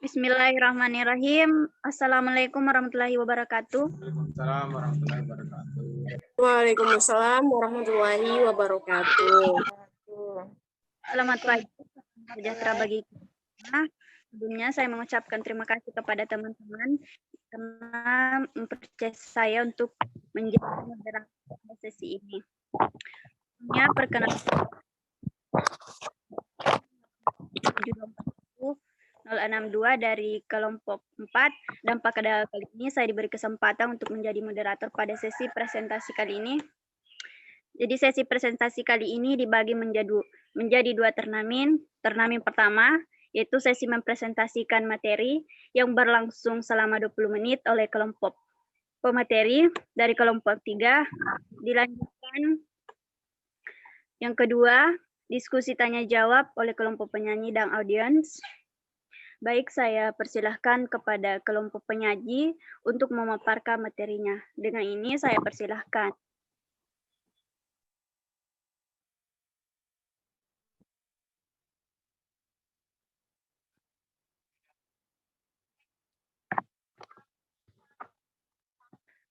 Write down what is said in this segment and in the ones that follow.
Bismillahirrahmanirrahim. Assalamualaikum warahmatullahi wabarakatuh. Waalaikumsalam warahmatullahi wabarakatuh. Waalaikumsalam warahmatullahi wabarakatuh. Selamat pagi, sejahtera bagi kita. Sebelumnya saya mengucapkan terima kasih kepada teman-teman karena mempercayai saya untuk menjadi moderator sesi ini. Sebelumnya perkenalkan 062 dari kelompok 4 dan pada kali ini saya diberi kesempatan untuk menjadi moderator pada sesi presentasi kali ini. Jadi sesi presentasi kali ini dibagi menjadi dua ternamin. Ternamin pertama yaitu sesi mempresentasikan materi yang berlangsung selama 20 menit oleh kelompok pemateri dari kelompok 3. Dilanjutkan yang kedua, diskusi tanya jawab oleh kelompok penyanyi dan audiens. Baik, saya persilahkan kepada kelompok penyaji untuk memaparkan materinya. Dengan ini saya persilahkan.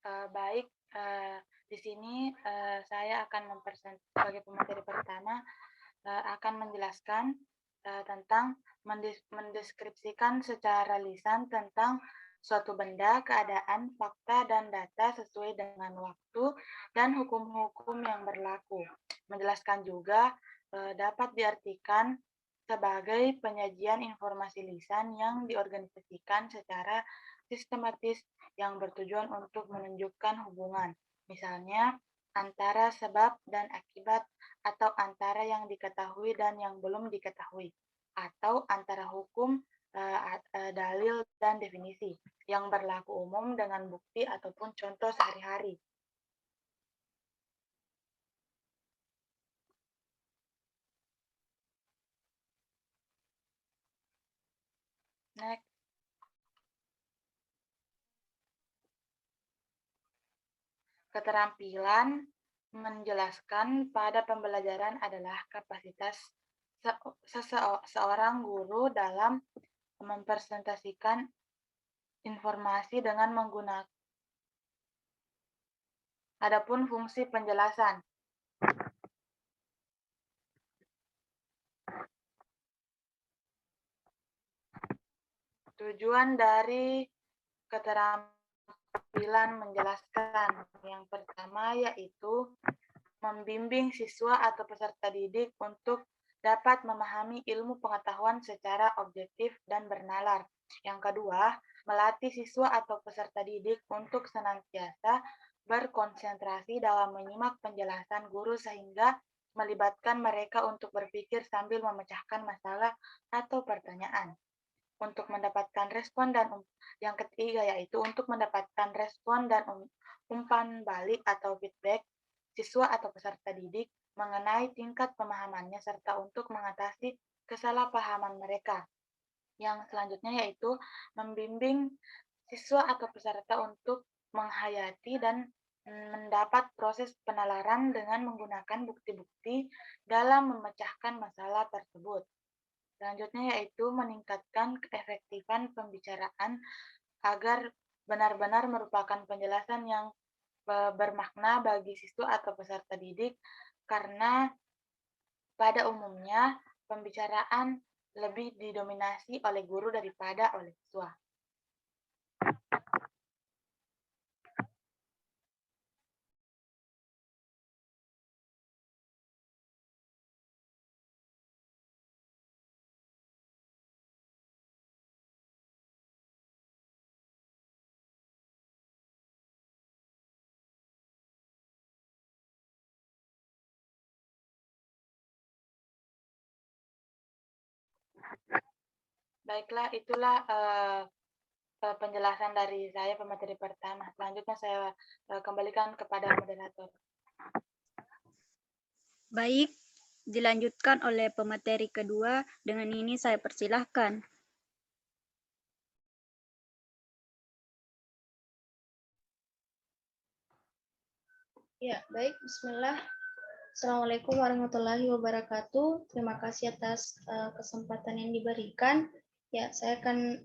Baik, di sini saya akan sebagai pemateri pertama akan menjelaskan tentang mendeskripsikan secara lisan tentang suatu benda, keadaan, fakta, dan data sesuai dengan waktu dan hukum-hukum yang berlaku. Menjelaskan juga dapat diartikan sebagai penyajian informasi lisan yang diorganisasikan secara sistematis yang bertujuan untuk menunjukkan hubungan, misalnya antara sebab dan akibat, atau antara yang diketahui dan yang belum diketahui, atau antara hukum, dalil, dan definisi yang berlaku umum dengan bukti ataupun contoh sehari-hari. Next. Keterampilan menjelaskan pada pembelajaran adalah kapasitas seorang guru dalam mempresentasikan informasi dengan menggunakan. Adapun fungsi penjelasan. Tujuan dari keterampilan menjelaskan yang pertama yaitu membimbing siswa atau peserta didik untuk dapat memahami ilmu pengetahuan secara objektif dan bernalar. Yang kedua, melatih siswa atau peserta didik untuk senantiasa berkonsentrasi dalam menyimak penjelasan guru sehingga melibatkan mereka untuk berpikir sambil memecahkan masalah atau pertanyaan. Untuk mendapatkan respon dan yang ketiga yaitu untuk mendapatkan respon dan umpan balik atau feedback siswa atau peserta didik mengenai tingkat pemahamannya serta untuk mengatasi kesalahpahaman mereka. Yang selanjutnya yaitu membimbing siswa atau peserta untuk menghayati dan mendapat proses penalaran dengan menggunakan bukti-bukti dalam memecahkan masalah tersebut. Selanjutnya yaitu meningkatkan keefektifan pembicaraan agar benar-benar merupakan penjelasan yang bermakna bagi siswa atau peserta didik karena pada umumnya pembicaraan lebih didominasi oleh guru daripada oleh siswa. Baiklah, itulah penjelasan dari saya pemateri pertama. Selanjutnya saya kembalikan kepada moderator. Baik, dilanjutkan oleh pemateri kedua. Dengan ini saya persilahkan. Ya, baik. Bismillah. Assalamualaikum warahmatullahi wabarakatuh. Terima kasih atas kesempatan yang diberikan. Ya, saya akan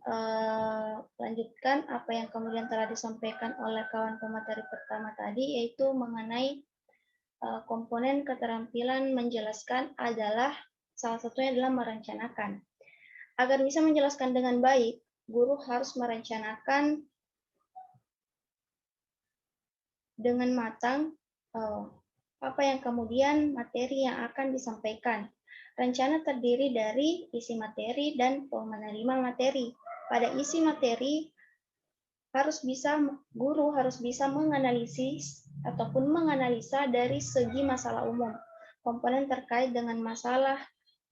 lanjutkan apa yang kemudian telah disampaikan oleh kawan pemateri pertama tadi, yaitu mengenai komponen keterampilan menjelaskan adalah salah satunya adalah merencanakan. Agar bisa menjelaskan dengan baik, guru harus merencanakan dengan matang apa yang kemudian materi yang akan disampaikan. Rencana terdiri dari isi materi dan penerima materi. Pada isi materi, guru harus bisa menganalisis ataupun menganalisa dari segi masalah umum, komponen terkait dengan masalah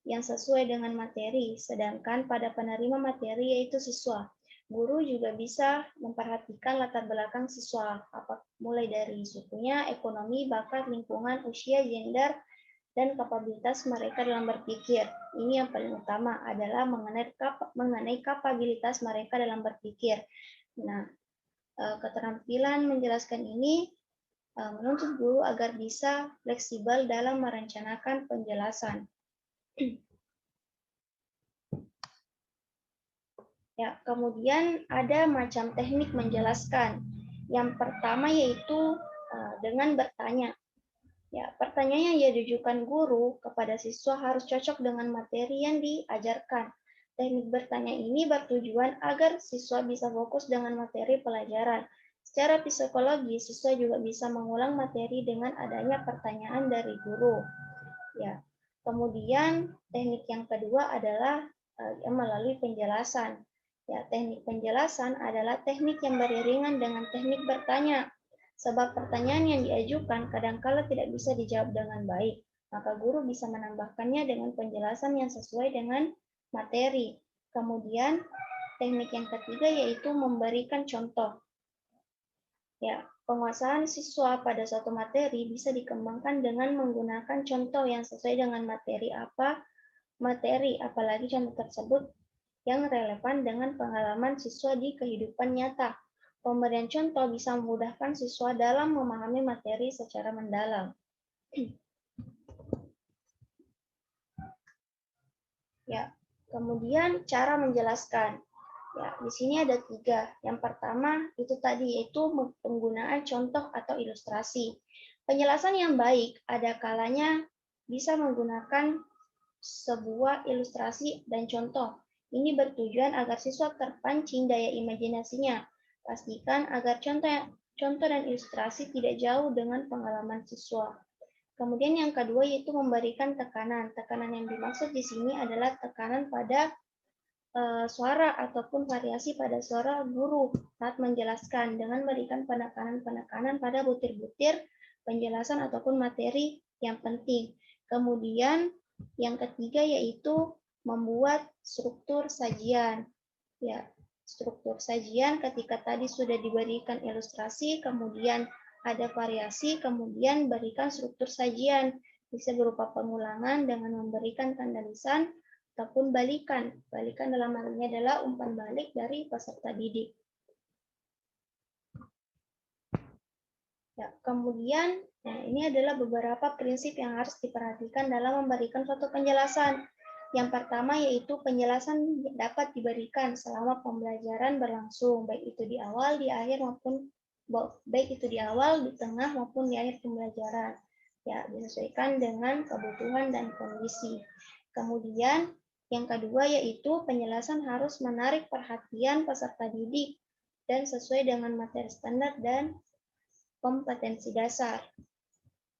yang sesuai dengan materi, sedangkan pada penerima materi yaitu siswa. Guru juga bisa memperhatikan latar belakang siswa, mulai dari sukunya, ekonomi, bakat, lingkungan, usia, gender, dan kapabilitas mereka dalam berpikir. Ini yang paling utama adalah mengenai kapabilitas mereka dalam berpikir. Nah, keterampilan menjelaskan ini menuntut guru agar bisa fleksibel dalam merencanakan penjelasan. Ya, kemudian ada macam teknik menjelaskan. Yang pertama yaitu dengan bertanya. Ya, pertanyaan yang ditujukan guru kepada siswa harus cocok dengan materi yang diajarkan. Teknik bertanya ini bertujuan agar siswa bisa fokus dengan materi pelajaran. Secara psikologi, siswa juga bisa mengulang materi dengan adanya pertanyaan dari guru. Ya, kemudian teknik yang kedua adalah melalui penjelasan. Ya, teknik penjelasan adalah teknik yang beriringan dengan teknik bertanya. Sebab pertanyaan yang diajukan kadangkala tidak bisa dijawab dengan baik, maka guru bisa menambahkannya dengan penjelasan yang sesuai dengan materi. Kemudian, teknik yang ketiga yaitu memberikan contoh. Ya, penguasaan siswa pada suatu materi bisa dikembangkan dengan menggunakan contoh yang sesuai dengan materi, apalagi contoh tersebut yang relevan dengan pengalaman siswa di kehidupan nyata. Pemberian contoh bisa memudahkan siswa dalam memahami materi secara mendalam. Ya, kemudian cara menjelaskan. Ya, di sini ada 3. Yang pertama itu tadi yaitu penggunaan contoh atau ilustrasi. Penjelasan yang baik ada kalanya bisa menggunakan sebuah ilustrasi dan contoh. Ini bertujuan agar siswa terpancing daya imajinasinya. Pastikan agar contoh dan ilustrasi tidak jauh dengan pengalaman siswa. Kemudian yang kedua yaitu memberikan tekanan. Tekanan yang dimaksud di sini adalah tekanan pada suara ataupun variasi pada suara guru saat menjelaskan dengan memberikan penekanan pada butir-butir penjelasan ataupun materi yang penting. Kemudian yang ketiga yaitu membuat struktur sajian. Ya, struktur sajian ketika tadi sudah diberikan ilustrasi, kemudian ada variasi, kemudian berikan struktur sajian. Bisa berupa pengulangan dengan memberikan tanda lisan ataupun balikan. Balikan dalam hal ini adalah umpan balik dari peserta didik. Ya, kemudian ini adalah beberapa prinsip yang harus diperhatikan dalam memberikan suatu penjelasan. Yang pertama yaitu penjelasan dapat diberikan selama pembelajaran berlangsung, baik itu di awal, di akhir maupun di tengah maupun di akhir pembelajaran. Ya, disesuaikan dengan kebutuhan dan kondisi. Kemudian yang kedua yaitu penjelasan harus menarik perhatian peserta didik dan sesuai dengan materi standar dan kompetensi dasar.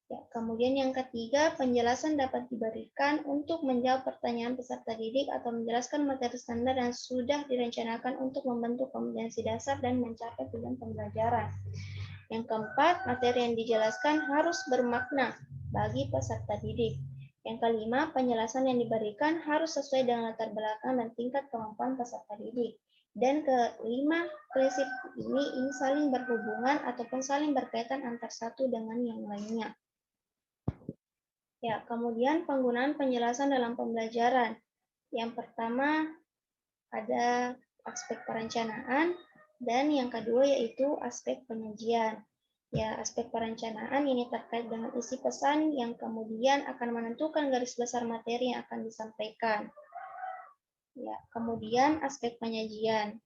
Ya, kemudian yang ketiga, penjelasan dapat diberikan untuk menjawab pertanyaan peserta didik atau menjelaskan materi standar yang sudah direncanakan untuk membentuk kompetensi dasar dan mencapai tujuan pembelajaran. Yang keempat, materi yang dijelaskan harus bermakna bagi peserta didik. Yang kelima, penjelasan yang diberikan harus sesuai dengan latar belakang dan tingkat kemampuan peserta didik. Dan kelima, prinsip ini saling berhubungan ataupun saling berkaitan antar satu dengan yang lainnya. Ya, kemudian penggunaan penjelasan dalam pembelajaran. Yang pertama ada aspek perencanaan dan yang kedua yaitu aspek penyajian. Ya, aspek perencanaan ini terkait dengan isi pesan yang kemudian akan menentukan garis besar materi yang akan disampaikan. Ya, kemudian aspek penyajian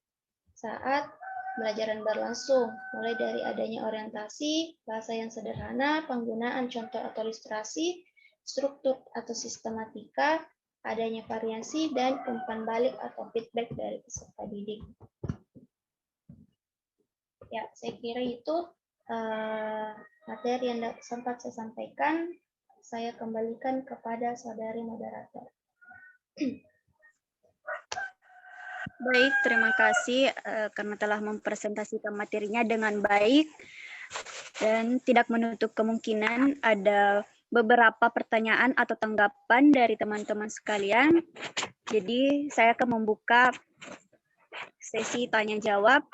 saat pembelajaran berlangsung, mulai dari adanya orientasi, bahasa yang sederhana, penggunaan contoh atau ilustrasi, struktur atau sistematika, adanya variasi, dan umpan balik atau feedback dari peserta didik. Ya, saya kira itu materi yang sempat saya sampaikan. Saya kembalikan kepada saudari moderator. Baik, terima kasih karena telah mempresentasikan materinya dengan baik dan tidak menutup kemungkinan ada beberapa pertanyaan atau tanggapan dari teman-teman sekalian. Jadi saya akan membuka sesi tanya jawab.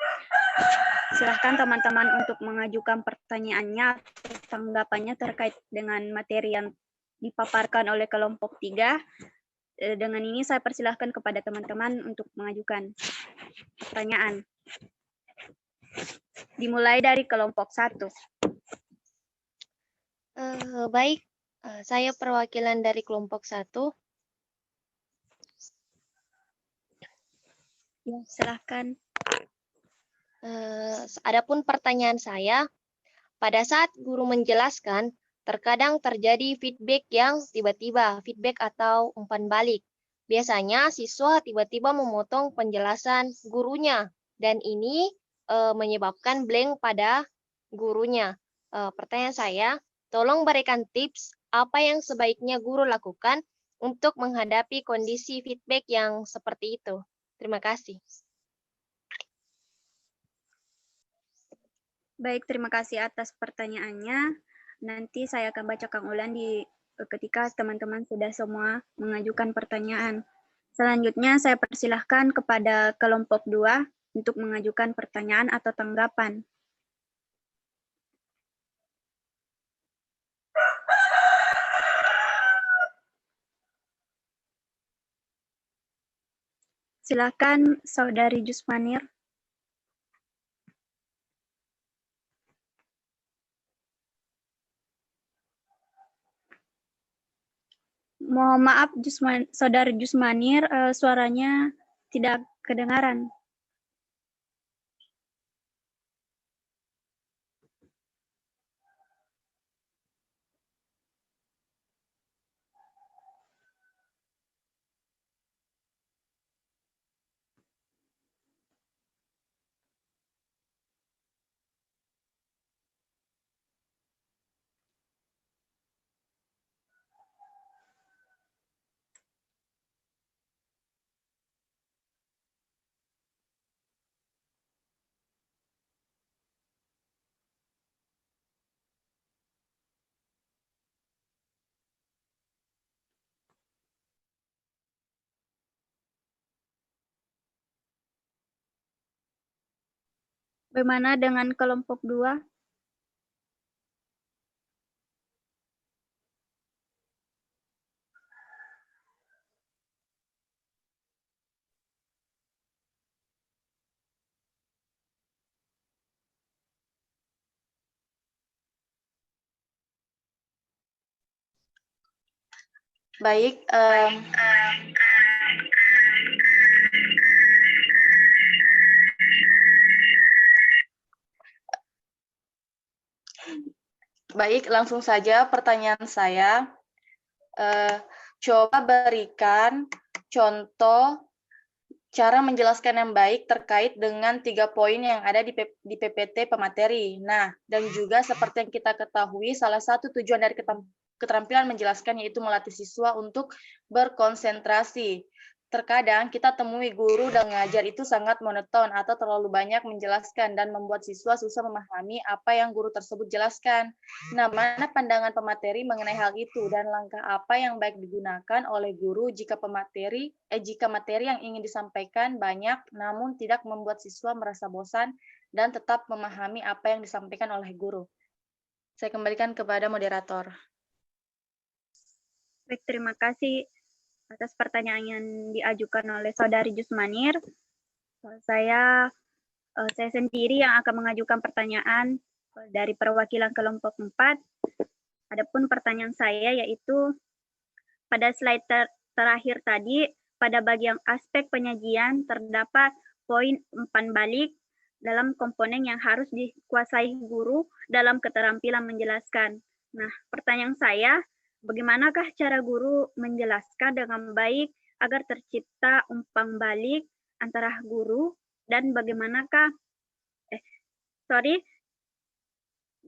Silahkan teman-teman untuk mengajukan pertanyaannya atau tanggapannya terkait dengan materi yang dipaparkan oleh kelompok 3. Dengan ini saya persilahkan kepada teman-teman untuk mengajukan pertanyaan. Dimulai dari kelompok 1. Baik, saya perwakilan dari kelompok 1. Ya, silahkan. Adapun pertanyaan saya, pada saat guru menjelaskan, terkadang terjadi feedback yang tiba-tiba, feedback atau umpan balik. Biasanya siswa tiba-tiba memotong penjelasan gurunya, dan ini menyebabkan blank pada gurunya. Pertanyaan saya, tolong berikan tips apa yang sebaiknya guru lakukan untuk menghadapi kondisi feedback yang seperti itu. Terima kasih. Baik, terima kasih atas pertanyaannya. Nanti saya akan bacakan ulang ketika teman-teman sudah semua mengajukan pertanyaan. Selanjutnya saya persilahkan kepada kelompok 2 untuk mengajukan pertanyaan atau tanggapan. Silakan Saudari Jusmanir. Mohon maaf, Saudari Jusmanir, suaranya tidak kedengaran. Bagaimana dengan kelompok 2? Baik, langsung saja pertanyaan saya. Coba berikan contoh cara menjelaskan yang baik terkait dengan 3 poin yang ada di PPT pemateri. Nah, dan juga seperti yang kita ketahui, salah satu tujuan dari keterampilan menjelaskan yaitu melatih siswa untuk berkonsentrasi. Terkadang kita temui guru dan ngajar itu sangat monoton atau terlalu banyak menjelaskan dan membuat siswa susah memahami apa yang guru tersebut jelaskan. Nah, mana pandangan pemateri mengenai hal itu dan langkah apa yang baik digunakan oleh guru jika materi yang ingin disampaikan banyak namun tidak membuat siswa merasa bosan dan tetap memahami apa yang disampaikan oleh guru. Saya kembalikan kepada moderator. Baik, terima kasih atas pertanyaan yang diajukan oleh Saudari Jusmanir. Saya sendiri yang akan mengajukan pertanyaan dari perwakilan kelompok 4. Adapun pertanyaan saya yaitu pada slide terakhir tadi pada bagian aspek penyajian terdapat poin umpan balik dalam komponen yang harus dikuasai guru dalam keterampilan menjelaskan. Nah, pertanyaan saya, bagaimanakah cara guru menjelaskan dengan baik agar tercipta umpan balik antara guru dan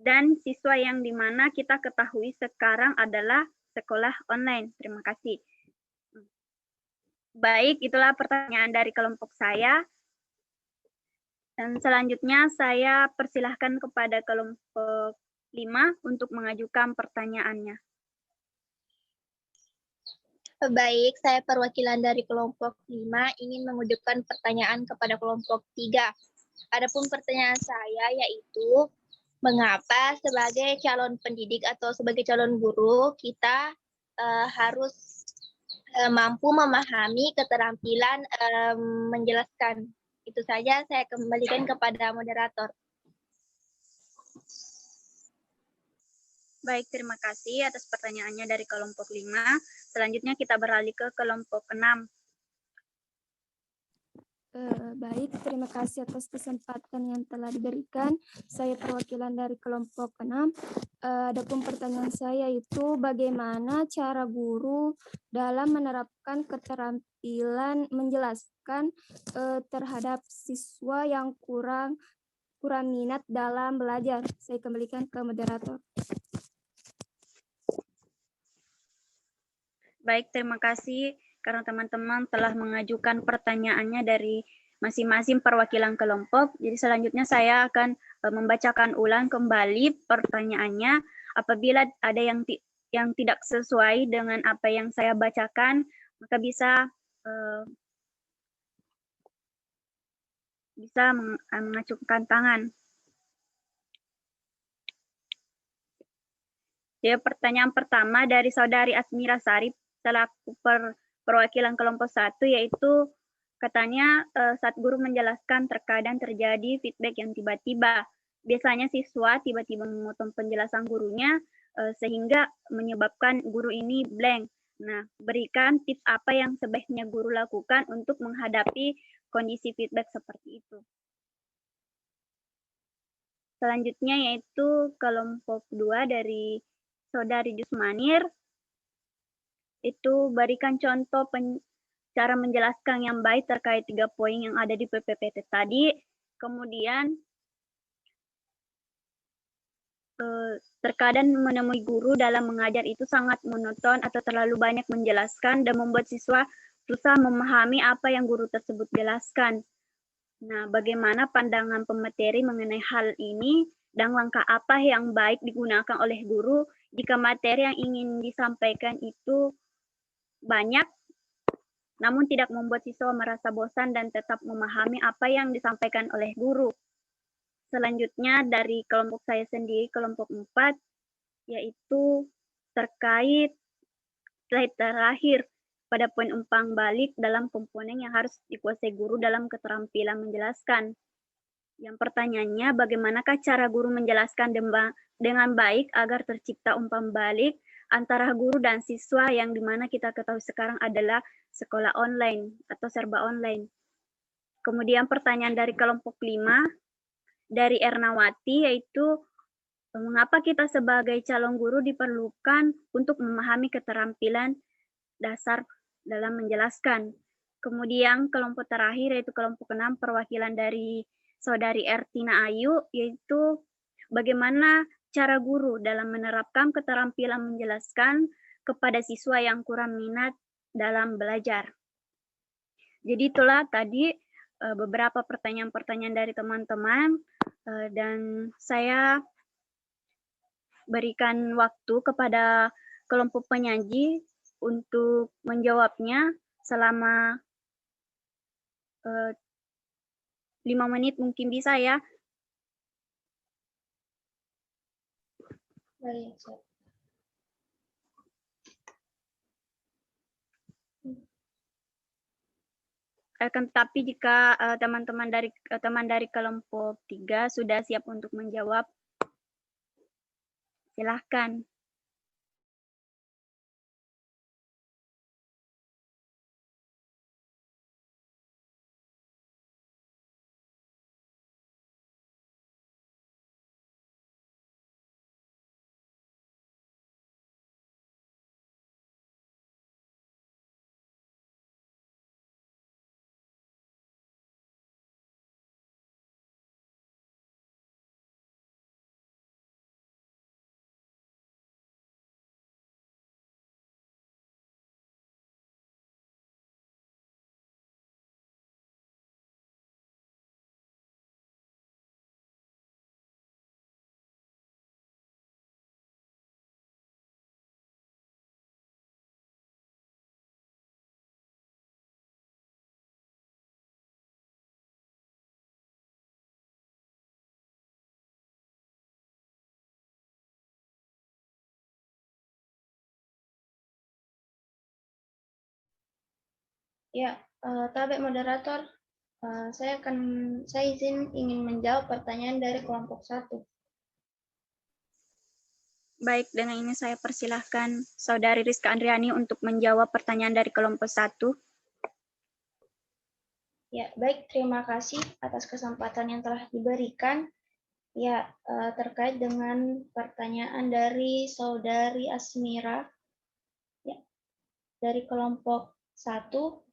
dan siswa yang dimana kita ketahui sekarang adalah sekolah online. Terima kasih. Baik, itulah pertanyaan dari kelompok saya. Dan selanjutnya saya persilahkan kepada kelompok 5 untuk mengajukan pertanyaannya. Baik, saya perwakilan dari kelompok 5 ingin mengajukan pertanyaan kepada kelompok 3. Adapun pertanyaan saya yaitu, mengapa sebagai calon pendidik atau sebagai calon guru kita harus mampu memahami keterampilan menjelaskan. Itu saja, saya kembalikan kepada moderator. Baik, terima kasih atas pertanyaannya dari kelompok 5. Selanjutnya kita beralih ke kelompok 6. Baik, terima kasih atas kesempatan yang telah diberikan. Saya perwakilan dari kelompok 6. Adapun pertanyaan saya itu, bagaimana cara guru dalam menerapkan keterampilan menjelaskan terhadap siswa yang kurang minat dalam belajar. Saya kembalikan ke moderator. Baik, terima kasih karena teman-teman telah mengajukan pertanyaannya dari masing-masing perwakilan kelompok. Jadi selanjutnya saya akan membacakan ulang kembali pertanyaannya. Apabila ada yang tidak sesuai dengan apa yang saya bacakan, maka bisa mengacungkan tangan. Jadi pertanyaan pertama dari Saudari Asmira Sarip selaku perwakilan kelompok 1, yaitu katanya saat guru menjelaskan terkadang terjadi feedback yang tiba-tiba. Biasanya siswa tiba-tiba memotong penjelasan gurunya sehingga menyebabkan guru ini blank. Nah, berikan tips apa yang sebaiknya guru lakukan untuk menghadapi kondisi feedback seperti itu. Selanjutnya yaitu kelompok 2 dari Saudari Jusmanir. Itu berikan contoh cara menjelaskan yang baik terkait 3 poin yang ada di PPPT tadi. Kemudian terkadang menemui guru dalam mengajar itu sangat monoton atau terlalu banyak menjelaskan dan membuat siswa susah memahami apa yang guru tersebut jelaskan. Nah, bagaimana pandangan pemateri mengenai hal ini dan langkah apa yang baik digunakan oleh guru jika materi yang ingin disampaikan itu banyak, namun tidak membuat siswa merasa bosan dan tetap memahami apa yang disampaikan oleh guru. Selanjutnya dari kelompok saya sendiri, kelompok 4, yaitu terkait slide terakhir pada poin umpan balik dalam komponen yang harus dikuasai guru dalam keterampilan menjelaskan. Yang pertanyaannya, bagaimanakah cara guru menjelaskan dengan baik agar tercipta umpan balik antara guru dan siswa yang dimana kita ketahui sekarang adalah sekolah online atau serba online. Kemudian pertanyaan dari kelompok 5 dari Ernawati, yaitu mengapa kita sebagai calon guru diperlukan untuk memahami keterampilan dasar dalam menjelaskan. Kemudian kelompok terakhir yaitu kelompok 6 perwakilan dari Saudari Ertina Ayu, yaitu bagaimana cara guru dalam menerapkan keterampilan menjelaskan kepada siswa yang kurang minat dalam belajar. Jadi itulah tadi beberapa pertanyaan-pertanyaan dari teman-teman dan saya berikan waktu kepada kelompok penyaji untuk menjawabnya selama 5 menit mungkin bisa ya. Baik, Akan tetapi jika teman-teman dari kelompok 3 sudah siap untuk menjawab, silahkan. Ya, Tabek moderator, saya ingin menjawab pertanyaan dari kelompok 1. Baik, dengan ini saya persilahkan Saudari Rizka Andriani untuk menjawab pertanyaan dari kelompok 1. Ya, baik, terima kasih atas kesempatan yang telah diberikan. Ya, terkait dengan pertanyaan dari Saudari Asmira, ya, dari kelompok 1,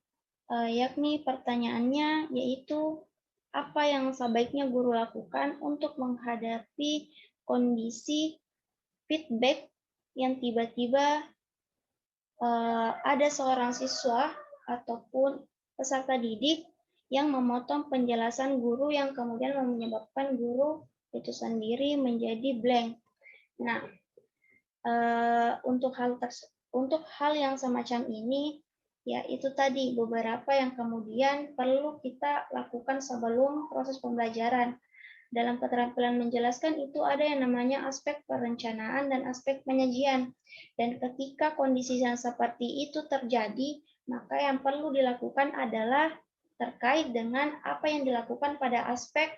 yakni pertanyaannya yaitu apa yang sebaiknya guru lakukan untuk menghadapi kondisi feedback yang tiba-tiba ada seorang siswa ataupun peserta didik yang memotong penjelasan guru yang kemudian menyebabkan guru itu sendiri menjadi blank. Nah, untuk hal yang semacam ini, ya itu tadi beberapa yang kemudian perlu kita lakukan sebelum proses pembelajaran. Dalam keterampilan menjelaskan itu ada yang namanya aspek perencanaan dan aspek penyajian. Dan ketika kondisi yang seperti itu terjadi, maka yang perlu dilakukan adalah terkait dengan apa yang dilakukan pada aspek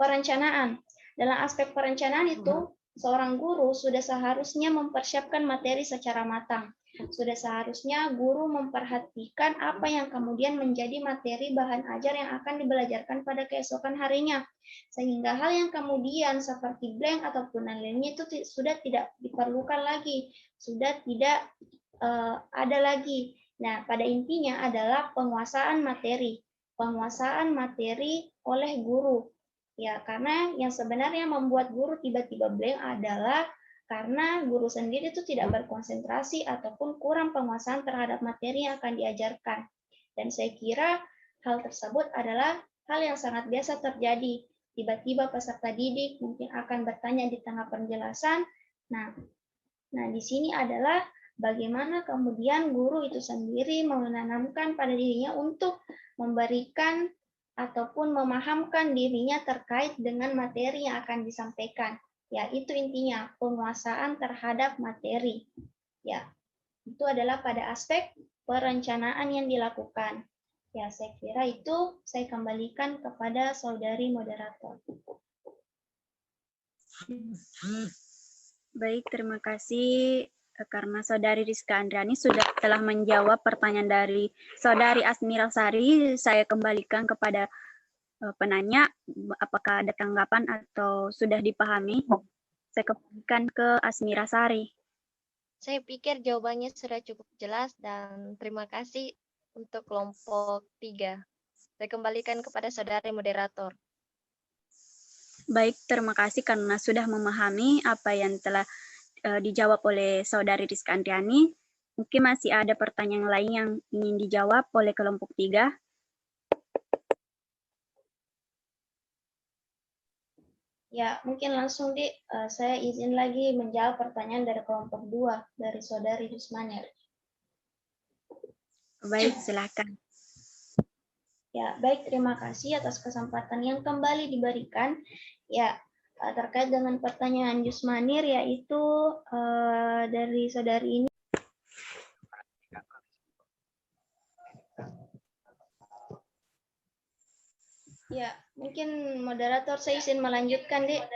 perencanaan. Dalam aspek perencanaan itu, seorang guru sudah seharusnya mempersiapkan materi secara matang. Sudah seharusnya guru memperhatikan apa yang kemudian menjadi materi bahan ajar yang akan dibelajarkan pada keesokan harinya. Sehingga hal yang kemudian seperti blank ataupun lainnya itu sudah tidak diperlukan lagi, sudah tidak ada lagi. Nah, pada intinya adalah penguasaan materi. Penguasaan materi oleh guru. Ya, karena yang sebenarnya membuat guru tiba-tiba blank adalah karena guru sendiri itu tidak berkonsentrasi ataupun kurang penguasaan terhadap materi yang akan diajarkan. Dan saya kira hal tersebut adalah hal yang sangat biasa terjadi. Tiba-tiba peserta didik mungkin akan bertanya di tengah penjelasan. Nah, di sini adalah bagaimana kemudian guru itu sendiri menanamkan pada dirinya untuk memberikan ataupun memahamkan dirinya terkait dengan materi yang akan disampaikan. Ya, itu intinya, penguasaan terhadap materi. Ya, itu adalah pada aspek perencanaan yang dilakukan. Ya, saya kira itu saya kembalikan kepada saudari moderator. Baik, terima kasih karena Saudari Rizka Andriani telah menjawab pertanyaan dari Saudari Asmira Sari. Saya kembalikan kepada penanya, apakah ada tanggapan atau sudah dipahami? Saya kembalikan ke Asmira Sari. Saya pikir jawabannya sudah cukup jelas dan terima kasih untuk kelompok 3. Saya kembalikan kepada saudari moderator. Baik, terima kasih karena sudah memahami apa yang telah dijawab oleh Saudari Rizka Andriani. Mungkin masih ada pertanyaan lain yang ingin dijawab oleh kelompok 3. Ya, mungkin langsung saya izin lagi menjawab pertanyaan dari kelompok 2 dari saudari Yusmanir. Baik, silakan. Ya, baik, terima kasih atas kesempatan yang kembali diberikan. Ya, terkait dengan pertanyaan Yusmanir, yaitu dari saudari ini. Ya, mungkin moderator saya izin melanjutkan, Dek.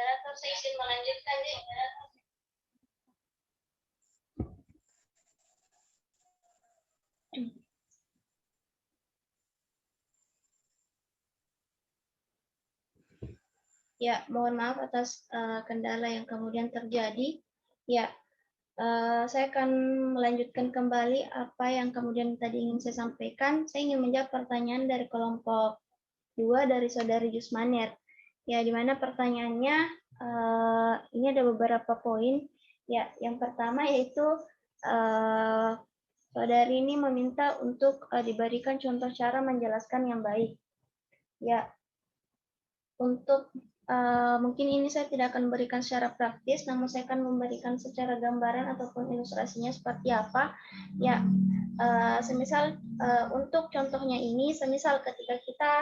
Ya, mohon maaf atas kendala yang kemudian terjadi. Ya, saya akan melanjutkan kembali apa yang kemudian tadi ingin saya sampaikan. Saya ingin menjawab pertanyaan dari kelompok 2 dari saudari Yusmanir. Ya, di mana pertanyaannya ini ada beberapa poin. Ya, yang pertama yaitu saudari ini meminta untuk diberikan contoh cara menjelaskan yang baik. Ya, untuk mungkin ini saya tidak akan memberikan secara praktis, namun saya akan memberikan secara gambaran ataupun ilustrasinya seperti apa. Ya, semisal untuk contohnya ini, semisal ketika kita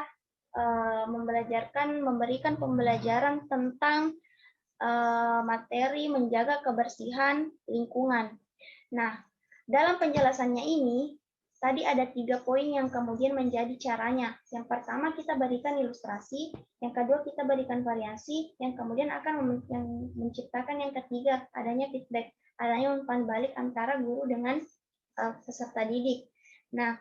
memberikan pembelajaran tentang materi menjaga kebersihan lingkungan. Nah, dalam penjelasannya ini, tadi ada 3 poin yang kemudian menjadi caranya. Yang pertama kita berikan ilustrasi, yang kedua kita berikan variasi, yang kemudian akan menciptakan yang ketiga, adanya feedback, adanya umpan balik antara guru dengan peserta didik. Nah,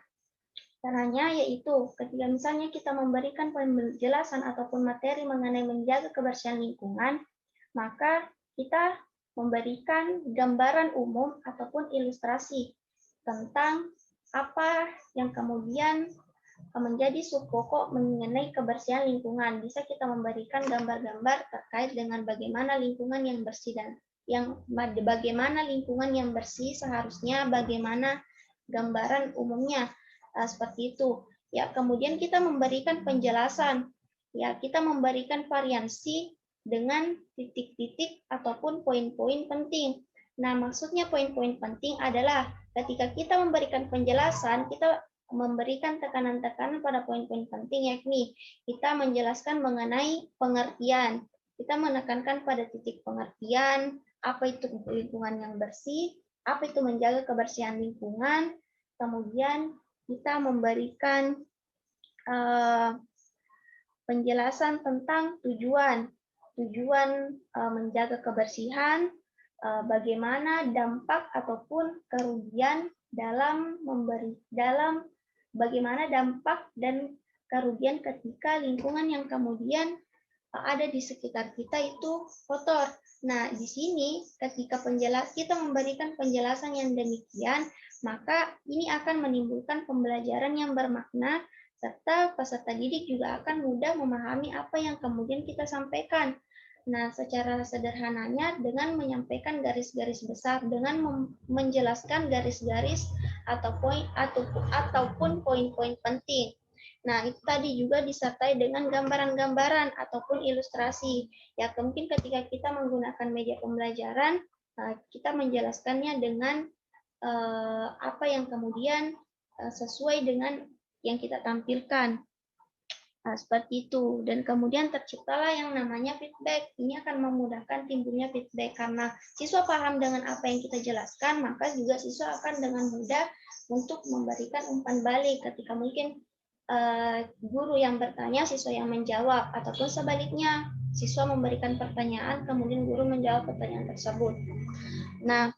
caranya yaitu ketika misalnya kita memberikan penjelasan ataupun materi mengenai menjaga kebersihan lingkungan, maka kita memberikan gambaran umum ataupun ilustrasi tentang apa yang kemudian menjadi subpokok mengenai kebersihan lingkungan. Bisa kita memberikan gambar-gambar terkait dengan bagaimana lingkungan yang bersih dan bagaimana lingkungan yang bersih seharusnya, bagaimana gambaran umumnya, seperti itu. Ya, kemudian kita memberikan penjelasan. Ya, kita memberikan variasi dengan titik-titik ataupun poin-poin penting. Nah, maksudnya poin-poin penting adalah ketika kita memberikan penjelasan, kita memberikan tekanan-tekanan pada poin-poin penting, yakni kita menjelaskan mengenai pengertian. Kita menekankan pada titik pengertian, apa itu lingkungan yang bersih, apa itu menjaga kebersihan lingkungan, kemudian kita memberikan penjelasan tentang tujuan menjaga kebersihan, bagaimana dampak ataupun kerugian bagaimana dampak dan kerugian ketika lingkungan yang kemudian ada di sekitar kita itu kotor. Nah, di sini ketika kita memberikan penjelasan yang demikian, maka ini akan menimbulkan pembelajaran yang bermakna, serta peserta didik juga akan mudah memahami apa yang kemudian kita sampaikan. Nah, secara sederhananya dengan menyampaikan garis-garis besar, dengan menjelaskan garis-garis ataupun poin-poin penting. Nah, itu tadi juga disertai dengan gambaran-gambaran ataupun ilustrasi. Ya, mungkin ketika kita menggunakan media pembelajaran, kita menjelaskannya dengan apa yang kemudian sesuai dengan yang kita tampilkan. Nah, seperti itu. Dan kemudian terciptalah yang namanya feedback. Ini akan memudahkan timbulnya feedback karena siswa paham dengan apa yang kita jelaskan, maka juga siswa akan dengan mudah untuk memberikan umpan balik ketika mungkin guru yang bertanya, siswa yang menjawab, ataupun sebaliknya, siswa memberikan pertanyaan, kemudian guru menjawab pertanyaan tersebut. Nah,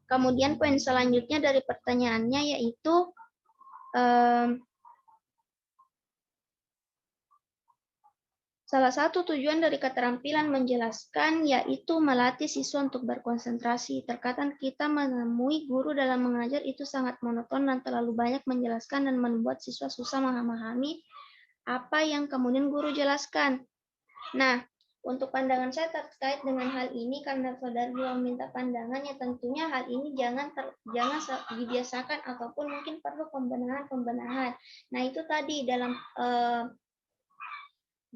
kemudian poin selanjutnya dari pertanyaannya yaitu salah satu tujuan dari keterampilan menjelaskan yaitu melatih siswa untuk berkonsentrasi. Terkadang kita menemui guru dalam mengajar itu sangat monoton dan terlalu banyak menjelaskan dan membuat siswa susah memahami apa yang kemudian guru jelaskan. Nah, untuk pandangan saya terkait dengan hal ini, karena saudara juga meminta pandangan, ya tentunya hal ini jangan dibiasakan ataupun mungkin perlu pembenahan. Nah, itu tadi dalam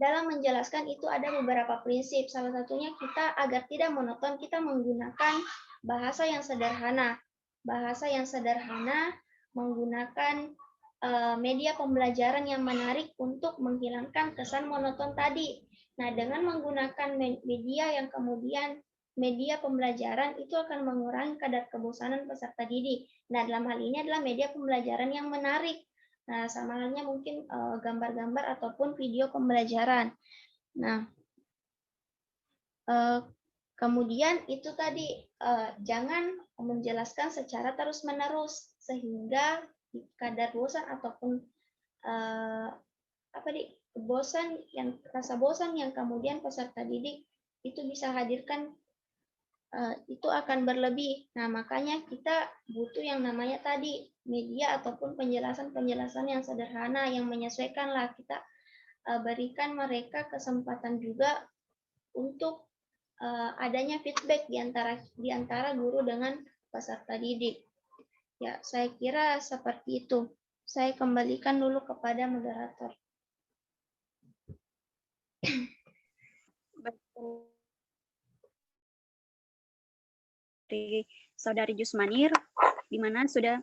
menjelaskan itu ada beberapa prinsip. Salah satunya kita agar tidak monoton, kita menggunakan bahasa yang sederhana. Bahasa yang sederhana, menggunakan media pembelajaran yang menarik untuk menghilangkan kesan monoton tadi. Nah, dengan menggunakan media yang kemudian media pembelajaran itu akan mengurangi kadar kebosanan peserta didik. Nah, dalam hal ini adalah media pembelajaran yang menarik. Nah, sama halnya mungkin gambar-gambar ataupun video pembelajaran. Nah, kemudian itu tadi jangan menjelaskan secara terus-menerus sehingga kadar bosan ataupun rasa bosan yang kemudian peserta didik itu bisa hadirkan itu akan berlebih. Nah, makanya kita butuh yang namanya tadi media ataupun penjelasan-penjelasan yang sederhana yang menyesuaikan lah. Kita berikan mereka kesempatan juga untuk adanya feedback di antara guru dengan peserta didik. Ya, saya kira seperti itu. Saya kembalikan dulu kepada moderator. Dari Saudari Jusmanir, di mana sudah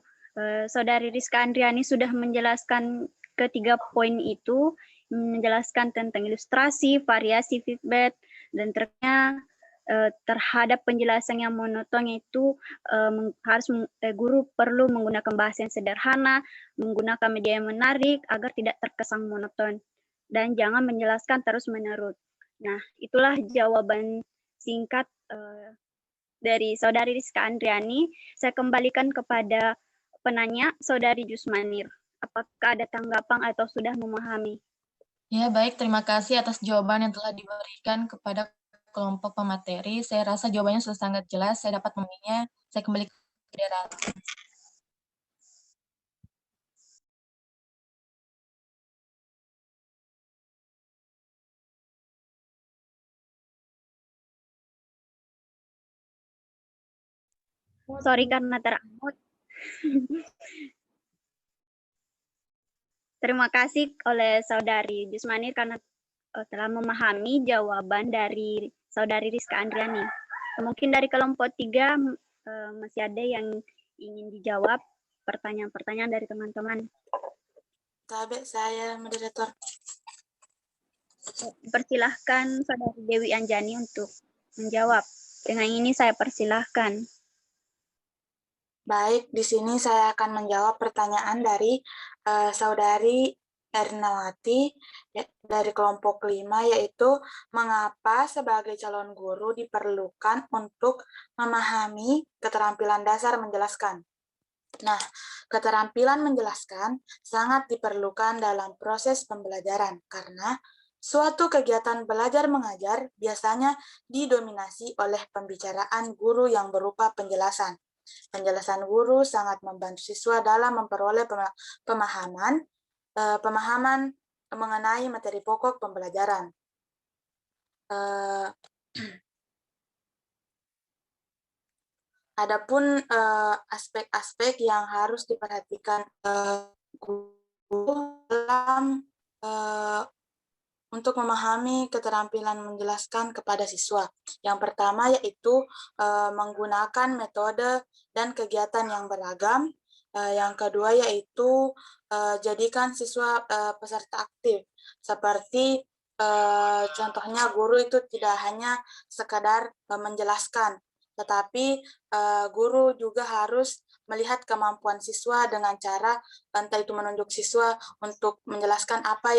Saudari Rizka Andriani sudah menjelaskan ketiga poin itu, menjelaskan tentang ilustrasi, variasi, feedback, dan ternyata terhadap penjelasan yang monoton itu guru perlu menggunakan bahasa yang sederhana, menggunakan media yang menarik agar tidak terkesan monoton, dan jangan menjelaskan terus-menerus. Nah, itulah jawaban singkat dari Saudari Rizka Andriani. Saya kembalikan kepada penanya, Saudari Jusmanir. Apakah ada tanggapan atau sudah memahami? Ya, baik. Terima kasih atas jawaban yang telah diberikan kepada kelompok pemateri. Saya rasa jawabannya sudah sangat jelas. Saya dapat memahaminya. Saya kembali ke moderator. Sorry karena teramut. Terima kasih oleh Saudari Jusmanir karena telah memahami jawaban dari Saudari Rizka Andriani. Mungkin dari kelompok 3 masih ada yang ingin dijawab pertanyaan-pertanyaan dari teman-teman. Tabe saya, moderator. Persilahkan Saudari Dewi Anjani untuk menjawab. Dengan ini saya persilahkan. Baik, di sini saya akan menjawab pertanyaan dari Saudari Ernawati dari kelompok 5, yaitu mengapa sebagai calon guru diperlukan untuk memahami keterampilan dasar menjelaskan. Nah, keterampilan menjelaskan sangat diperlukan dalam proses pembelajaran karena suatu kegiatan belajar mengajar biasanya didominasi oleh pembicaraan guru yang berupa penjelasan. Penjelasan guru sangat membantu siswa dalam memperoleh pemahaman mengenai materi pokok pembelajaran. Adapun aspek-aspek yang harus diperhatikan guru dalam untuk memahami keterampilan menjelaskan kepada siswa. Yang pertama yaitu menggunakan metode dan kegiatan yang beragam. Yang kedua yaitu jadikan siswa peserta aktif. Seperti contohnya guru itu tidak hanya sekadar menjelaskan, tetapi guru juga harus melihat kemampuan siswa dengan cara entah itu menunjuk siswa untuk menjelaskan apa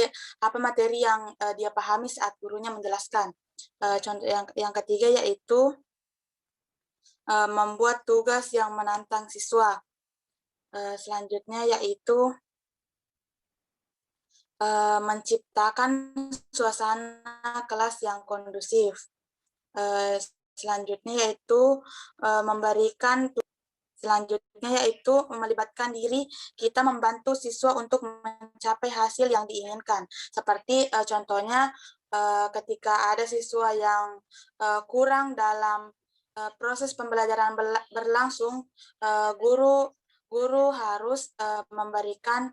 materi yang dia pahami saat gurunya menjelaskan. Contoh yang ketiga yaitu membuat tugas yang menantang siswa. Selanjutnya yaitu menciptakan suasana kelas yang kondusif. Selanjutnya yaitu melibatkan diri kita membantu siswa untuk mencapai hasil yang diinginkan. Seperti contohnya ketika ada siswa yang kurang dalam proses pembelajaran berlangsung, guru harus memberikan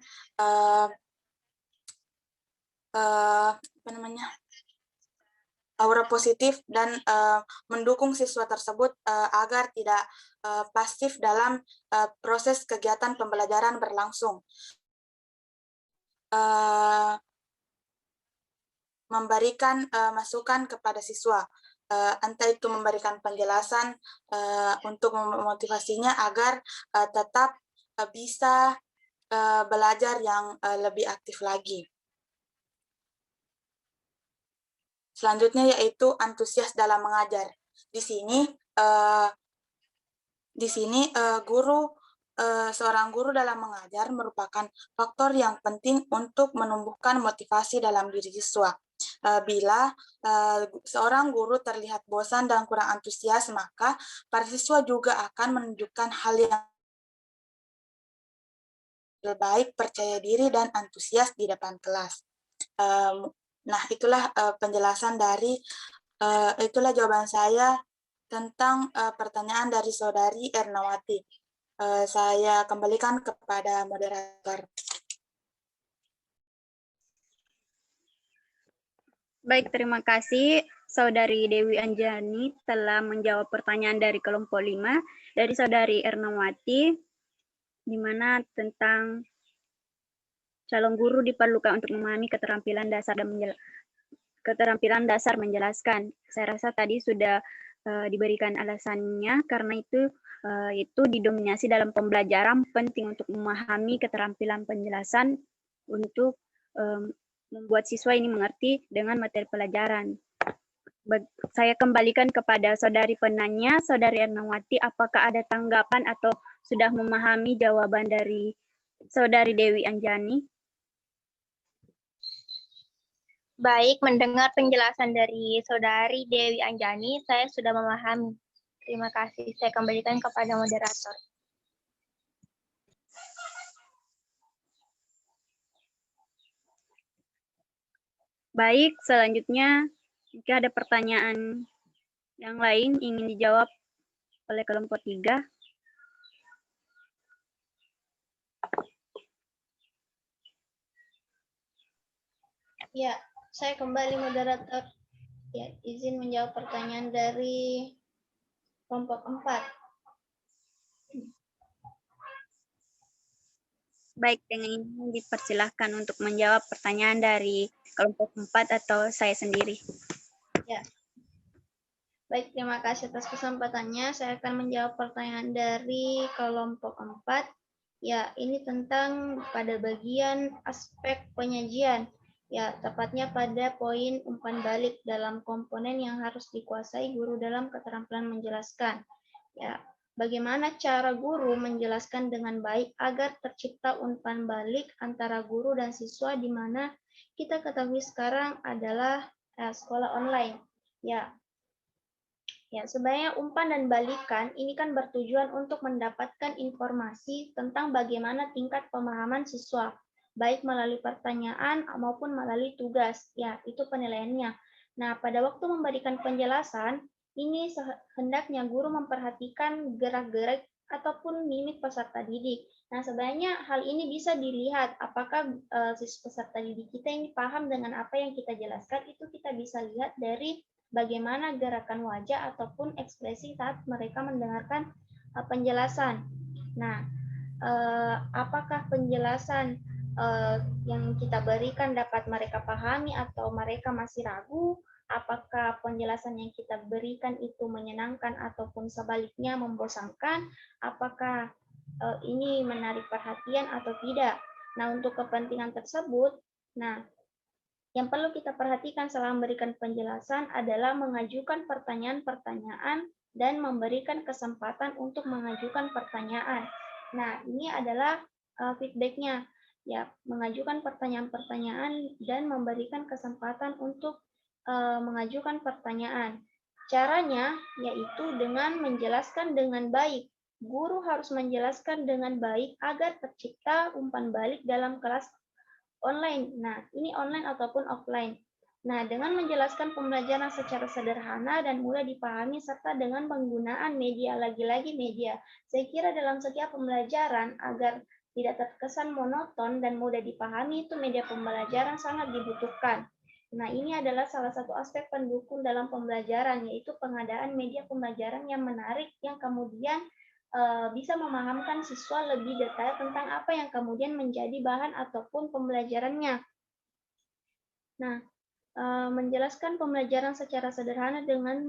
aura positif dan mendukung siswa tersebut agar tidak pasif dalam proses kegiatan pembelajaran berlangsung. Memberikan masukan kepada siswa, entah itu memberikan penjelasan untuk memotivasinya agar tetap bisa belajar yang lebih aktif lagi. Selanjutnya yaitu antusias dalam mengajar. Di sini seorang guru dalam mengajar merupakan faktor yang penting untuk menumbuhkan motivasi dalam diri siswa. Bila seorang guru terlihat bosan dan kurang antusias, maka para siswa juga akan menunjukkan hal yang baik, percaya diri, dan antusias di depan kelas. Nah, itulah penjelasan itulah jawaban saya tentang pertanyaan dari Saudari Ernawati. Saya kembalikan kepada moderator. Baik, terima kasih Saudari Dewi Anjani telah menjawab pertanyaan dari kelompok 5 dari Saudari Ernawati, di mana tentang calon guru diperlukan untuk memahami keterampilan dasar menjelaskan. Saya rasa tadi sudah diberikan alasannya karena itu didominasi dalam pembelajaran penting untuk memahami keterampilan penjelasan untuk membuat siswa ini mengerti dengan materi pelajaran. Saya kembalikan kepada saudari penanya, saudari Ernawati, apakah ada tanggapan atau sudah memahami jawaban dari saudari Dewi Anjani? Baik, mendengar penjelasan dari saudari Dewi Anjani, saya sudah memahami. Terima kasih. Saya kembalikan kepada moderator. Baik, selanjutnya jika ada pertanyaan yang lain ingin dijawab oleh kelompok 3. Ya, saya kembali moderator. Ya, izin menjawab pertanyaan dari kelompok 4. Baik, dengan ini dipersilahkan untuk menjawab pertanyaan dari kelompok 4 atau saya sendiri. Ya. Baik, terima kasih atas kesempatannya. Saya akan menjawab pertanyaan dari kelompok 4. Ya, ini tentang pada bagian aspek penyajian. Ya, tepatnya pada poin umpan balik dalam komponen yang harus dikuasai guru dalam keterampilan menjelaskan. Ya, bagaimana cara guru menjelaskan dengan baik agar tercipta umpan balik antara guru dan siswa di mana kita ketahui sekarang adalah sekolah online. Ya, sebenarnya umpan dan balikan ini kan bertujuan untuk mendapatkan informasi tentang bagaimana tingkat pemahaman siswa, baik melalui pertanyaan maupun melalui tugas. Ya, itu penilaiannya. Nah, pada waktu memberikan penjelasan, ini hendaknya guru memperhatikan gerak-gerik ataupun mimik peserta didik. Nah, sebenarnya hal ini bisa dilihat apakah peserta didik kita ini paham dengan apa yang kita jelaskan, itu kita bisa lihat dari bagaimana gerakan wajah ataupun ekspresi saat mereka mendengarkan penjelasan. Nah, apakah penjelasan yang kita berikan dapat mereka pahami atau mereka masih ragu? Apakah penjelasan yang kita berikan itu menyenangkan ataupun sebaliknya membosankan? Apakah ini menarik perhatian atau tidak? Nah, untuk kepentingan tersebut, yang perlu kita perhatikan selama memberikan penjelasan adalah mengajukan pertanyaan-pertanyaan dan memberikan kesempatan untuk mengajukan pertanyaan. Nah, ini adalah feedback-nya. Ya, mengajukan pertanyaan-pertanyaan dan memberikan kesempatan untuk mengajukan pertanyaan. Caranya yaitu dengan menjelaskan dengan baik. Guru harus menjelaskan dengan baik agar tercipta umpan balik dalam kelas online. Nah, ini online ataupun offline. Nah, dengan menjelaskan pembelajaran secara sederhana dan mudah dipahami serta dengan penggunaan media, lagi-lagi media. Saya kira dalam setiap pembelajaran agar tidak terkesan monoton dan mudah dipahami, itu media pembelajaran sangat dibutuhkan. Nah, ini adalah salah satu aspek pendukung dalam pembelajaran, yaitu pengadaan media pembelajaran yang menarik, yang kemudian bisa memahamkan siswa lebih detail tentang apa yang kemudian menjadi bahan ataupun pembelajarannya. Nah, menjelaskan pembelajaran secara sederhana dengan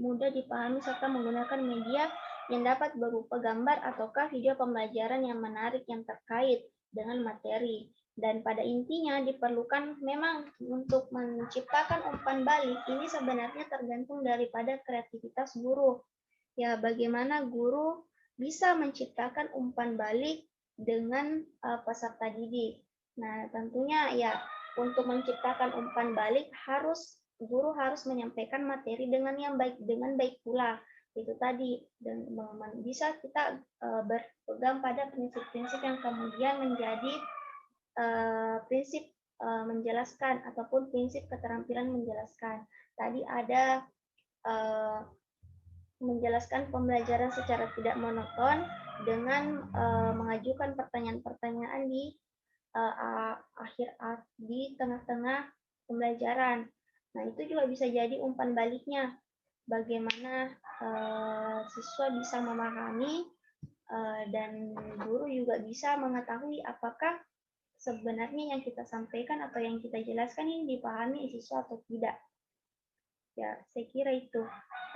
mudah dipahami serta menggunakan media yang dapat berupa gambar ataukah video pembelajaran yang menarik yang terkait dengan materi. Dan pada intinya diperlukan memang untuk menciptakan umpan balik ini sebenarnya tergantung daripada kreativitas guru. Ya, bagaimana guru bisa menciptakan umpan balik dengan peserta didik. Nah, tentunya ya untuk menciptakan umpan balik guru harus menyampaikan materi dengan yang baik, dengan baik pula. Itu tadi, dan bisa kita berpegang pada prinsip-prinsip yang kemudian menjadi prinsip menjelaskan ataupun prinsip keterampilan menjelaskan. Tadi ada menjelaskan pembelajaran secara tidak monoton dengan mengajukan pertanyaan-pertanyaan di di tengah-tengah pembelajaran. Nah, itu juga bisa jadi umpan baliknya. Bagaimana siswa bisa memahami dan guru juga bisa mengetahui apakah sebenarnya yang kita sampaikan atau yang kita jelaskan ini dipahami siswa atau tidak. Ya, saya kira itu.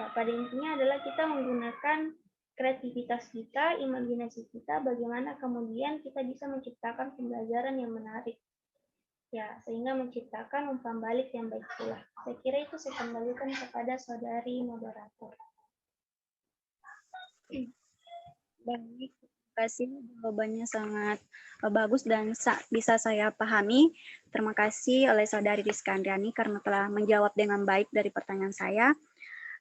Nah, pada intinya adalah kita menggunakan kreativitas kita, imajinasi kita, bagaimana kemudian kita bisa menciptakan pembelajaran yang menarik. Ya, sehingga menciptakan umpan balik yang baik pula. Saya kira itu saya kembalikan kepada saudari moderator. Baik, terima kasih. Jawabannya sangat bagus dan bisa saya pahami. Terima kasih oleh saudari Rizka Andriani karena telah menjawab dengan baik dari pertanyaan saya.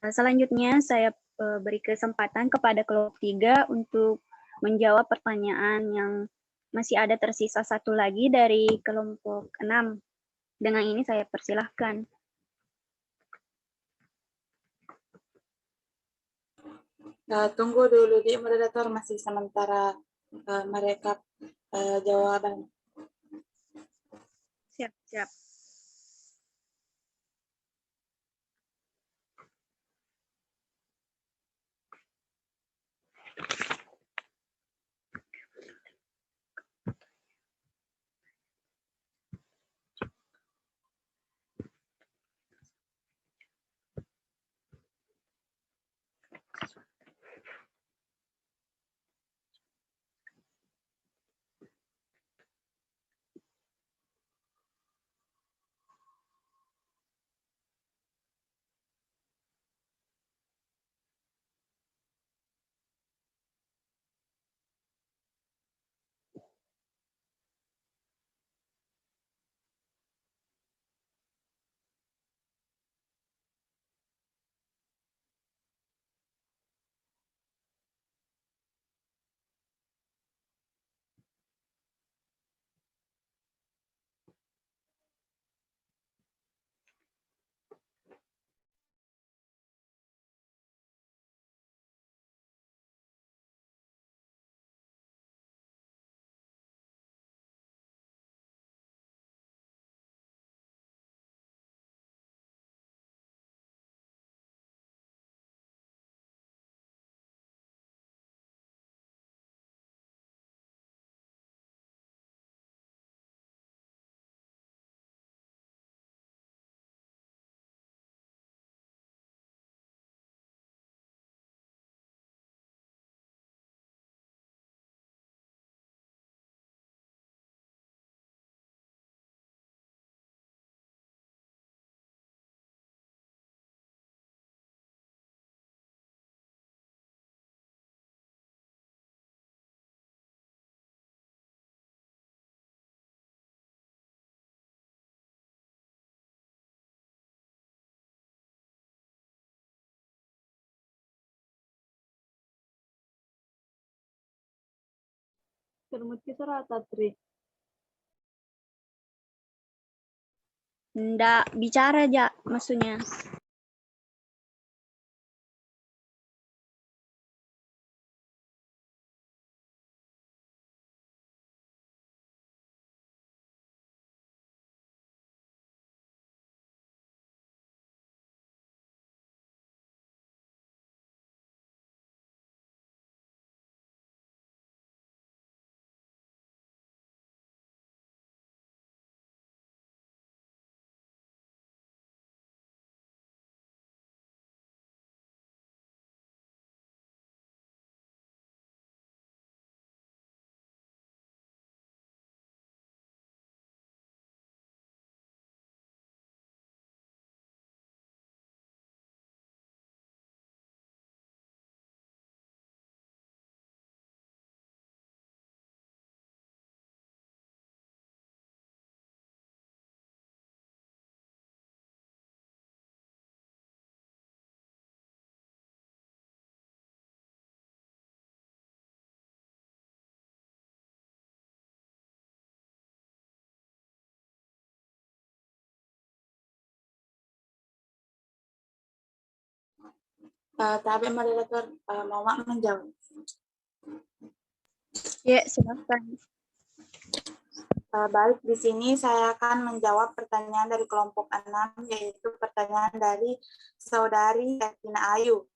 Selanjutnya saya beri kesempatan kepada kelompok 3 untuk menjawab pertanyaan yang masih ada tersisa satu lagi dari kelompok 6. Dengan ini saya persilahkan. Tunggu dulu di moderator, masih sementara mereka jawaban. Siap, siap. Nggak bicara aja maksudnya. Tapi moderator mau menjawab. Ya, silakan. Baik, di sini saya akan menjawab pertanyaan dari kelompok 6, yaitu pertanyaan dari saudari Etina Ayu.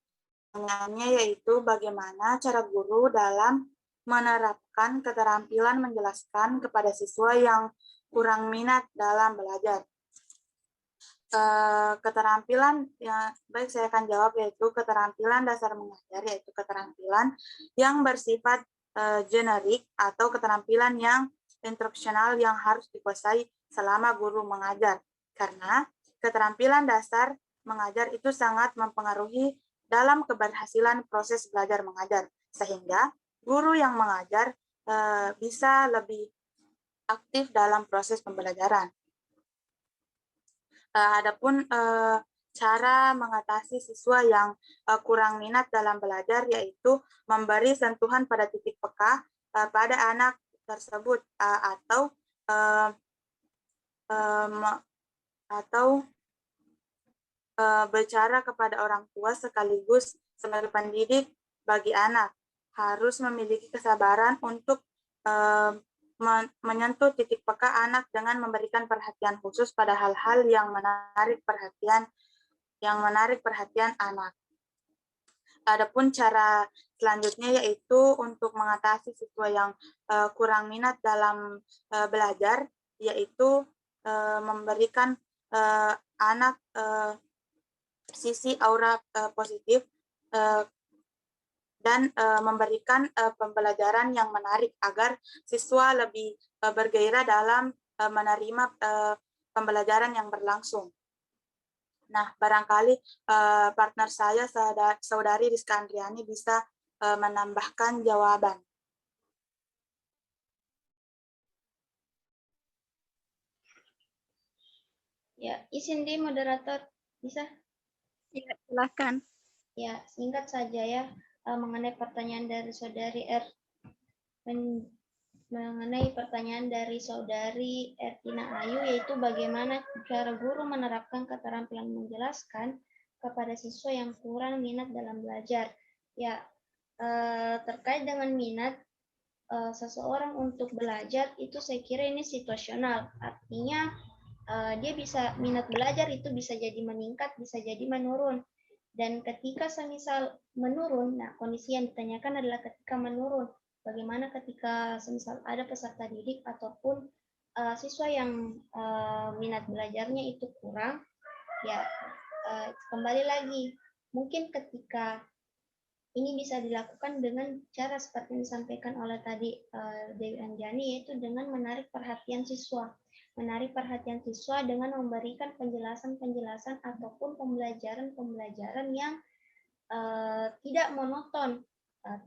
Pertanyaannya yaitu bagaimana cara guru dalam menerapkan keterampilan menjelaskan kepada siswa yang kurang minat dalam belajar. keterampilan yang baik saya akan jawab, yaitu keterampilan dasar mengajar, yaitu keterampilan yang bersifat generik atau keterampilan yang instruksional yang harus dikuasai selama guru mengajar. Karena keterampilan dasar mengajar itu sangat mempengaruhi dalam keberhasilan proses belajar mengajar, sehingga guru yang mengajar bisa lebih aktif dalam proses pembelajaran. Adapun cara mengatasi siswa yang kurang minat dalam belajar, yaitu memberi sentuhan pada titik peka pada anak tersebut, atau bicara kepada orang tua sekaligus sebagai pendidik bagi anak. Harus memiliki kesabaran untuk menyentuh titik peka anak dengan memberikan perhatian khusus pada hal-hal yang menarik perhatian anak. Adapun cara selanjutnya yaitu untuk mengatasi siswa yang kurang minat dalam belajar, yaitu memberikan anak sisi aura positif dan memberikan pembelajaran yang menarik agar siswa lebih bergairah dalam menerima pembelajaran yang berlangsung. Nah, barangkali partner saya, Saudari Rizka Andriani, bisa menambahkan jawaban. Ya, izin di moderator, bisa? Ya, silakan. Ya, singkat saja ya. Mengenai pertanyaan dari Saudari Ertina Ayu, yaitu bagaimana cara guru menerapkan keterampilan menjelaskan kepada siswa yang kurang minat dalam belajar. Ya, terkait dengan minat seseorang untuk belajar itu saya kira ini situasional. Artinya dia bisa minat belajar itu bisa jadi meningkat, bisa jadi menurun. Dan ketika semisal menurun, nah kondisi yang ditanyakan adalah ketika menurun. Bagaimana ketika semisal ada peserta didik ataupun siswa yang minat belajarnya itu kurang, ya kembali lagi, mungkin ketika ini bisa dilakukan dengan cara seperti yang disampaikan oleh tadi Dewi Anjani, yaitu dengan menarik perhatian siswa. Menarik perhatian siswa dengan memberikan penjelasan-penjelasan ataupun pembelajaran-pembelajaran yang tidak monoton,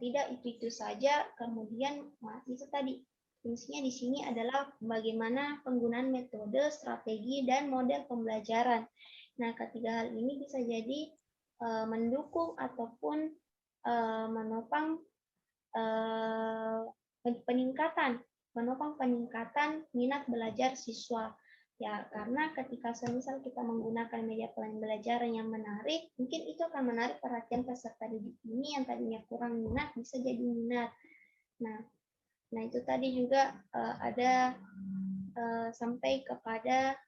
tidak itu saja. Kemudian itu tadi fungsinya di sini adalah bagaimana penggunaan metode, strategi, dan model pembelajaran. Nah, ketiga hal ini bisa jadi mendukung ataupun menopang peningkatan minat belajar siswa. Ya, karena ketika semisal kita menggunakan media pembelajaran yang menarik, mungkin itu akan menarik perhatian peserta didik ini yang tadinya kurang minat bisa jadi minat. Nah itu tadi juga ada sampai kepada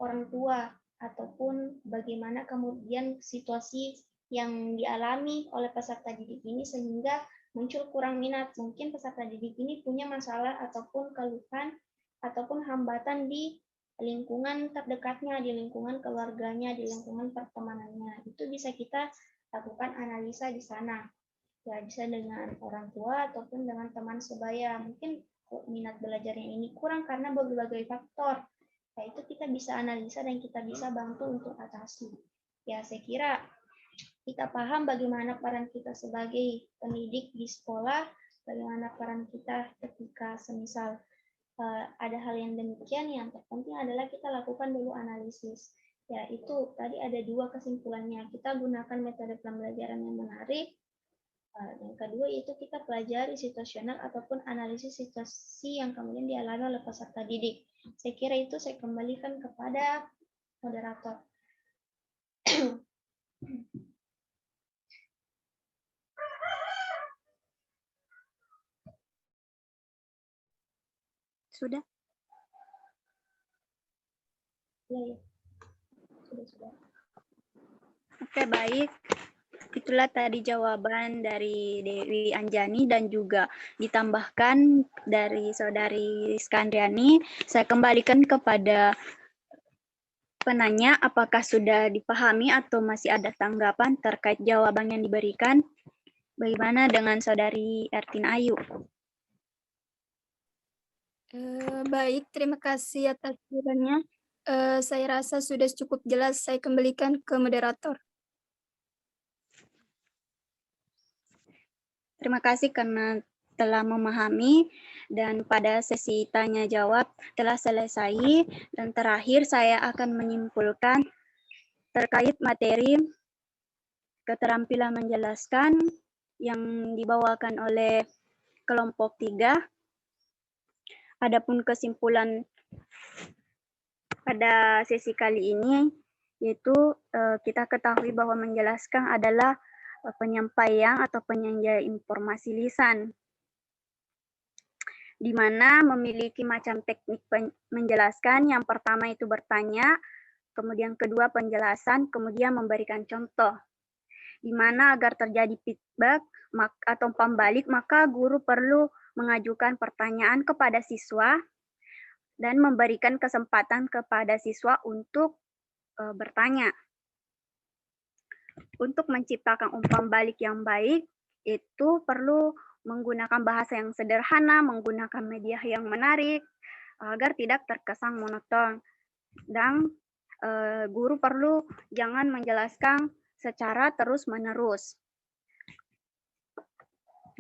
orang tua ataupun bagaimana kemudian situasi yang dialami oleh peserta didik ini sehingga muncul kurang minat. Mungkin peserta didik ini punya masalah ataupun keluhan ataupun hambatan di lingkungan terdekatnya, di lingkungan keluarganya, di lingkungan pertemanannya. Itu bisa kita lakukan analisa di sana. Ya, bisa dengan orang tua ataupun dengan teman sebaya. Mungkin minat belajarnya ini kurang karena berbagai faktor. Nah, itu kita bisa analisa dan kita bisa bantu untuk atasi. Ya, saya kira kita paham bagaimana peran kita sebagai pendidik di sekolah, bagaimana peran kita ketika semisal ada hal yang demikian. Yang terpenting adalah kita lakukan dulu analisis. Ya, itu tadi ada dua kesimpulannya. Kita gunakan metode pembelajaran yang menarik. Yang kedua yaitu kita pelajari situasional ataupun analisis situasi yang kemudian dialami oleh peserta didik. Saya kira itu saya kembalikan kepada moderator. Sudah? Ya. Sudah. Oke, baik. Itulah tadi jawaban dari Dewi Anjani dan juga ditambahkan dari Saudari Rizka Andriani. Saya kembalikan kepada penanya, apakah sudah dipahami atau masih ada tanggapan terkait jawaban yang diberikan? Bagaimana dengan Saudari Ertina Ayu? Baik, terima kasih atas sarannya. Saya rasa sudah cukup jelas. Saya kembalikan ke moderator. Terima kasih karena telah memahami, dan pada sesi tanya jawab telah selesai, dan terakhir saya akan menyimpulkan terkait materi keterampilan menjelaskan yang dibawakan oleh kelompok 3. Adapun kesimpulan pada sesi kali ini yaitu kita ketahui bahwa menjelaskan adalah penyampaian atau penyajian informasi lisan, di mana memiliki macam teknik menjelaskan. Yang pertama itu bertanya, kemudian kedua penjelasan, kemudian memberikan contoh. Di mana agar terjadi feedback atau umpan balik, maka guru perlu mengajukan pertanyaan kepada siswa dan memberikan kesempatan kepada siswa untuk bertanya. Untuk menciptakan umpan balik yang baik, itu perlu menggunakan bahasa yang sederhana, menggunakan media yang menarik, agar tidak terkesan monoton. Dan guru perlu jangan menjelaskan secara terus-menerus.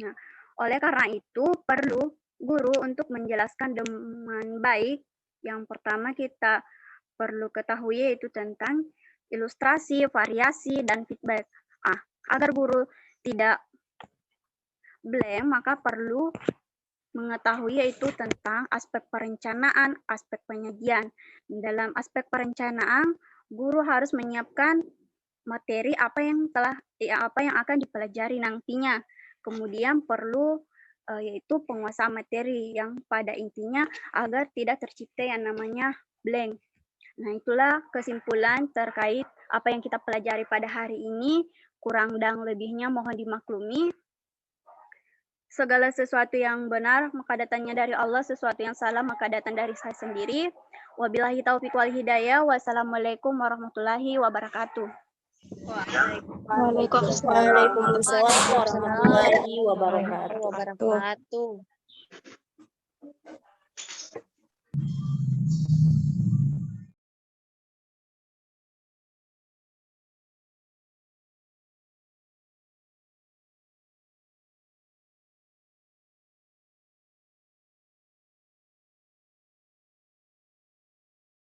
Nah, oleh karena itu, perlu guru untuk menjelaskan dengan baik. Yang pertama kita perlu ketahui yaitu tentang ilustrasi, variasi, dan feedback. Agar guru tidak blank, maka perlu mengetahui yaitu tentang aspek perencanaan, aspek penyajian. Dalam aspek perencanaan, guru harus menyiapkan materi apa yang akan dipelajari nantinya. Kemudian perlu yaitu penguasaan materi yang pada intinya agar tidak tercipta yang namanya blank. Nah, itulah kesimpulan terkait apa yang kita pelajari pada hari ini. Kurang dan lebihnya mohon dimaklumi. Segala sesuatu yang benar maka datangnya dari Allah, sesuatu yang salah maka datang dari saya sendiri. Wabillahi taufiq wal hidayah. Wassalamualaikum warahmatullahi wabarakatuh. Waalaikumsalam warahmatullahi wabarakatuh.